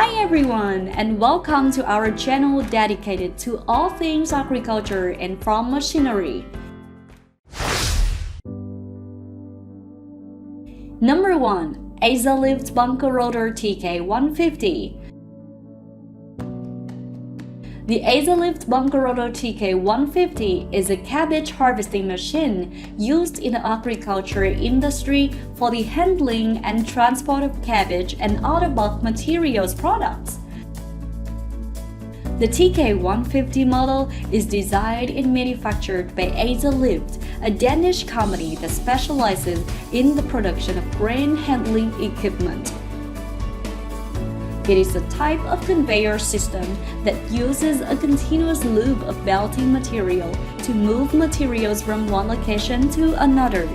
Hi everyone, and welcome to our channel dedicated to all things agriculture and farm machinery. Number 1. Lift Bunker Rotor TK150. The Lift Bunker Rotor TK150 is a cabbage harvesting machine used in the agriculture industry for the handling and transport of cabbage and other bulk materials products. The TK150 model is designed and manufactured by Lift, a Danish company that specializes in the production of grain handling equipment. It is a type of conveyor system that uses a continuous loop of belting material to move materials from one location to another.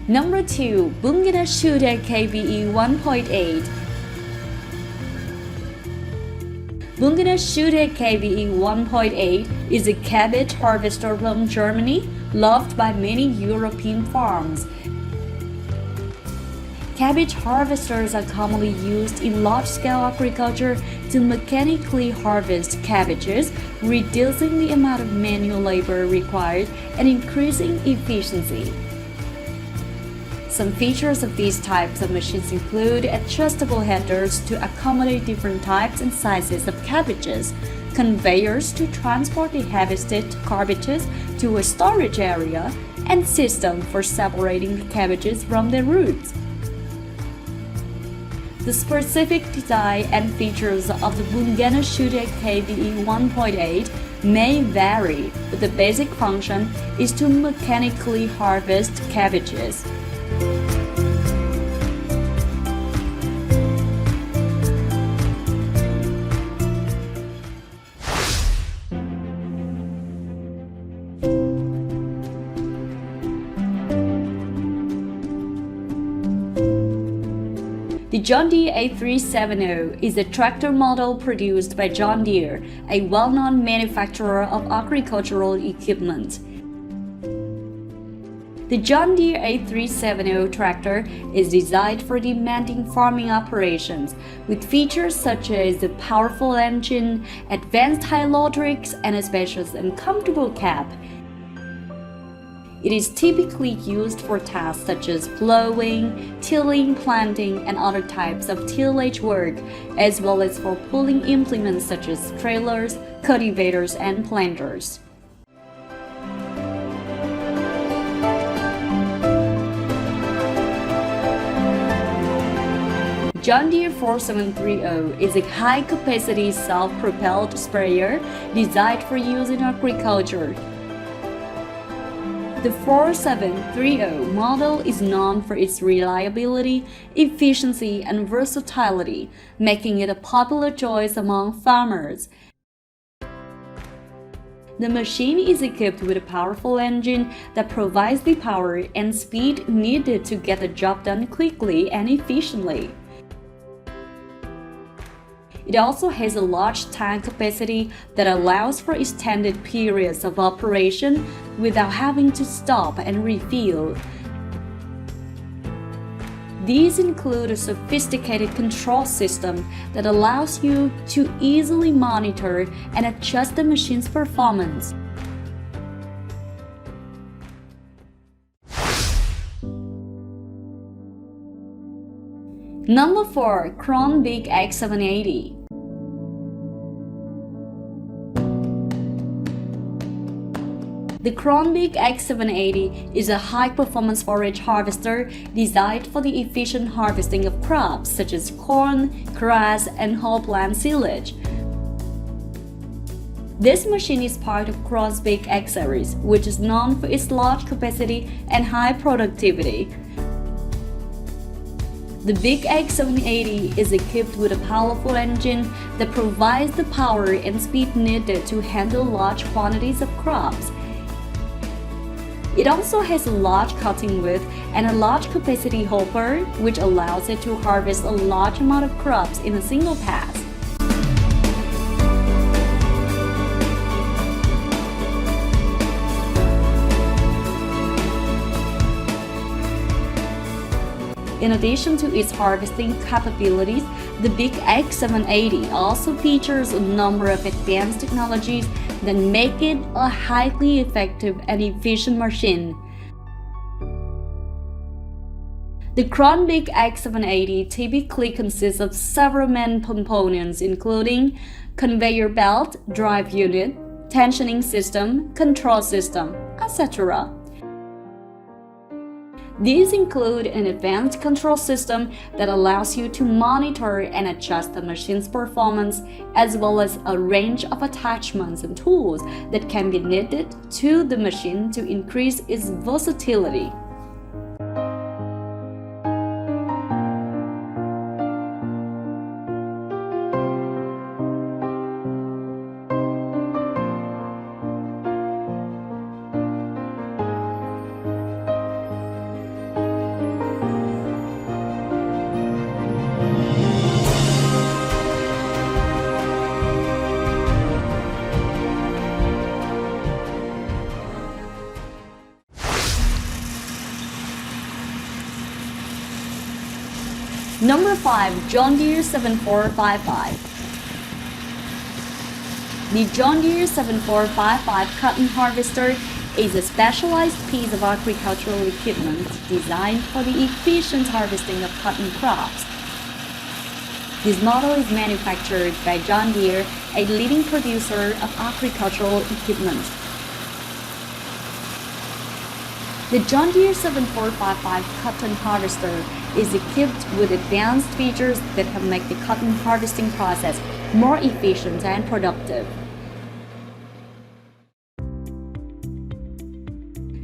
Number 2. Ingenious KVE 1.8. Ingenious KVE 1.8 is a cabbage harvester from Germany, loved by many European farms. Cabbage harvesters are commonly used in large-scale agriculture to mechanically harvest cabbages, reducing the amount of manual labor required and increasing efficiency. Some features of these types of machines include adjustable headers to accommodate different types and sizes of cabbages, conveyors to transport the harvested cabbages to a storage area, and system for separating the cabbages from their roots. The specific design and features of the Ingenious KVE 1.8 may vary, but the basic function is to mechanically harvest cabbages. The John Deere A370 is a tractor model produced by John Deere, a well-known manufacturer of agricultural equipment. The John Deere A370 tractor is designed for demanding farming operations, with features such as a powerful engine, advanced hydraulics, and a spacious and comfortable cab. It is typically used for tasks such as plowing, tilling, planting, and other types of tillage work, as well as for pulling implements such as trailers, cultivators, and planters. John Deere 4730 is a high-capacity self-propelled sprayer designed for use in agriculture. The 4730 model is known for its reliability, efficiency, and versatility, making it a popular choice among farmers. The machine is equipped with a powerful engine that provides the power and speed needed to get the job done quickly and efficiently. It also has a large tank capacity that allows for extended periods of operation without having to stop and refuel. These include a sophisticated control system that allows you to easily monitor and adjust the machine's performance. Number 4. Big X780. The Big X780 is a high-performance forage harvester designed for the efficient harvesting of crops such as corn, grass, and whole plant silage. This machine is part of Big X series, which is known for its large capacity and high productivity. The Big X780 is equipped with a powerful engine that provides the power and speed needed to handle large quantities of crops. It also has a large cutting width and a large capacity hopper, which allows it to harvest a large amount of crops in a single pass. In addition to its harvesting capabilities, the Big X780 also features a number of advanced technologies that make it a highly effective and efficient machine. The Crown Big X780 typically consists of several main components including conveyor belt, drive unit, tensioning system, control system, etc. These include an advanced control system that allows you to monitor and adjust the machine's performance, as well as a range of attachments and tools that can be knitted to the machine to increase its versatility. Number 5. John Deere 7455. The John Deere 7455 cotton harvester is a specialized piece of agricultural equipment designed for the efficient harvesting of cotton crops. This model is manufactured by John Deere, a leading producer of agricultural equipment. The John Deere 7455 cotton harvester is equipped with advanced features that can make the cotton harvesting process more efficient and productive.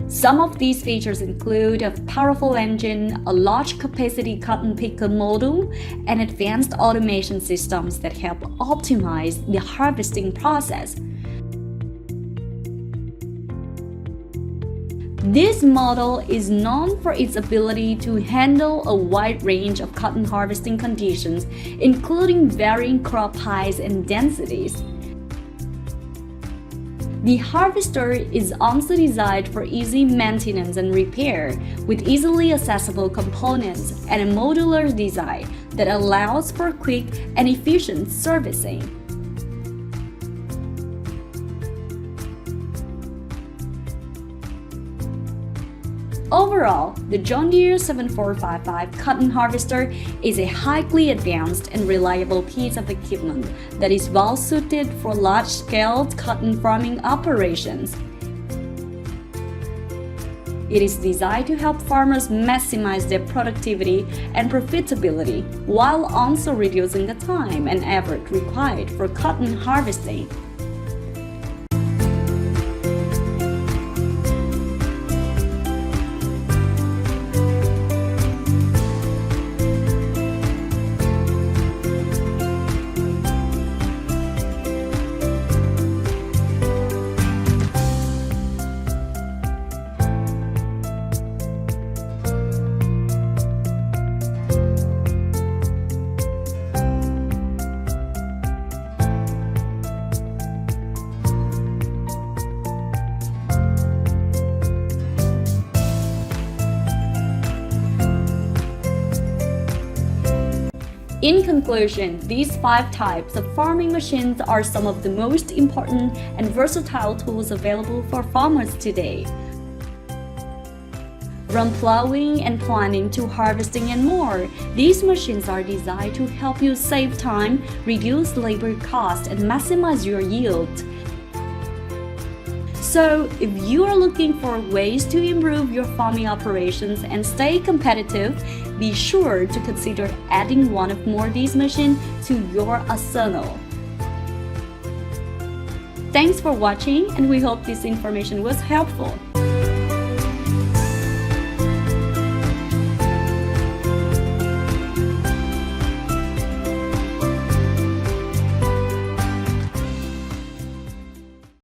Some of these features include a powerful engine, a large capacity cotton picker module, and advanced automation systems that help optimize the harvesting process. This model is known for its ability to handle a wide range of cotton harvesting conditions, including varying crop heights and densities. The harvester is also designed for easy maintenance and repair, with easily accessible components and a modular design that allows for quick and efficient servicing. Overall, the John Deere 7455 cotton harvester is a highly advanced and reliable piece of equipment that is well suited for large-scale cotton farming operations. It is designed to help farmers maximize their productivity and profitability while also reducing the time and effort required for cotton harvesting. In conclusion, these 5 types of farming machines are some of the most important and versatile tools available for farmers today. From plowing and planting to harvesting and more, these machines are designed to help you save time, reduce labor costs, and maximize your yield. So, if you are looking for ways to improve your farming operations and stay competitive, be sure to consider adding one or more of these machines to your arsenal. Thanks for watching, and we hope this information was helpful.